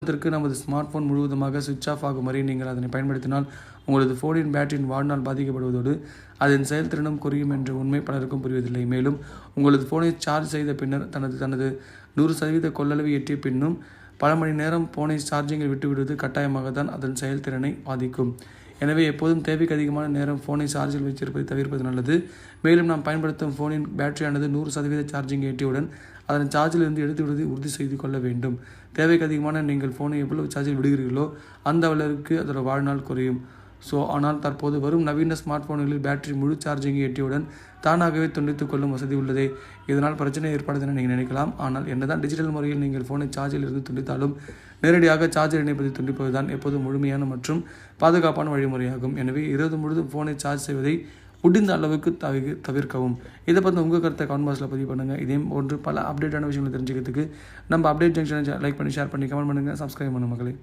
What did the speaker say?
இதற்கு நமது smart phone முழுவதுமாக சுவிட்ச் ஆஃப் ஆகும் வரை நீங்கள் அதனை பயன்படுத்தினால் உங்களது போனின் பேட்டரியின் வாழ்நாள் பாதிக்கப்படுவதோடு அதன் செயல்திறனும் குறையும் என்ற உண்மை பலருக்கும் புரிவதில்லை. மேலும் உங்களது போனை சார்ஜ் செய்த பின்னர் தனது 100% கொள்ளளவை எட்டிய பின்னும் பல மணி நேரம் போனை சார்ஜிங்கில் விட்டுவிடுவது கட்டாயமாக தான் அதன் செயல்திறனை பாதிக்கும். எனவே எப்போதும் தேவைக்கு அதிகமான நேரம் போனை சார்ஜில் வைத்திருப்பதை தவிர்ப்பது நல்லது. மேலும் நாம் பயன்படுத்தும் போனின் பேட்டரியானது 100% சார்ஜிங் எட்டியவுடன் அதன் சார்ஜில் இருந்து எடுத்து விடுவதை உறுதி செய்து கொள்ள வேண்டும். தேவைக்கு அதிகமான நீங்கள் போனை எவ்வளவு சார்ஜில் விடுகிறீர்களோ அந்த அளவிற்கு அதோட வாழ்நாள் குறையும். ஆனால் தற்போது வரும் நவீன ஸ்மார்ட் போன்களில் பேட்டரி முழு சார்ஜிங்கை எட்டியவுடன் தானாகவே துண்டித்துக் கொள்ளும் வசதி உள்ளதே. இதனால் பிரச்சனை ஏற்படுது என நீங்கள் நினைக்கலாம். ஆனால் என்னதான் டிஜிட்டல் முறையில் நீங்கள் போனை சார்ஜில் இருந்து துண்டித்தாலும் நேரடியாக சார்ஜர் இணைப்பதை துண்டிப்பதுதான் எப்போதும் முழுமையான மற்றும் பாதுகாப்பான வழிமுறையாகும். எனவே இரவு முழுதும் போனை சார்ஜ் செய்வதை முடிந்த அளவுக்கு தவிர்க்கவும். இதை பற்றி உங்கள் கருத்தை கமெண்ட் பாக்ஸில் பதிவு பண்ணுங்கள். இதே போன்று பல அப்டேட்டான விஷயங்களை தெரிஞ்சுக்கிறதுக்கு நம்ம அப்டேட் ஜங்ஷனை லைக் பண்ணி ஷேர் பண்ணி கமெண்ட் பண்ணுங்கள். சப்ஸ்கிரைப் பண்ணுங்கள் மக்களே.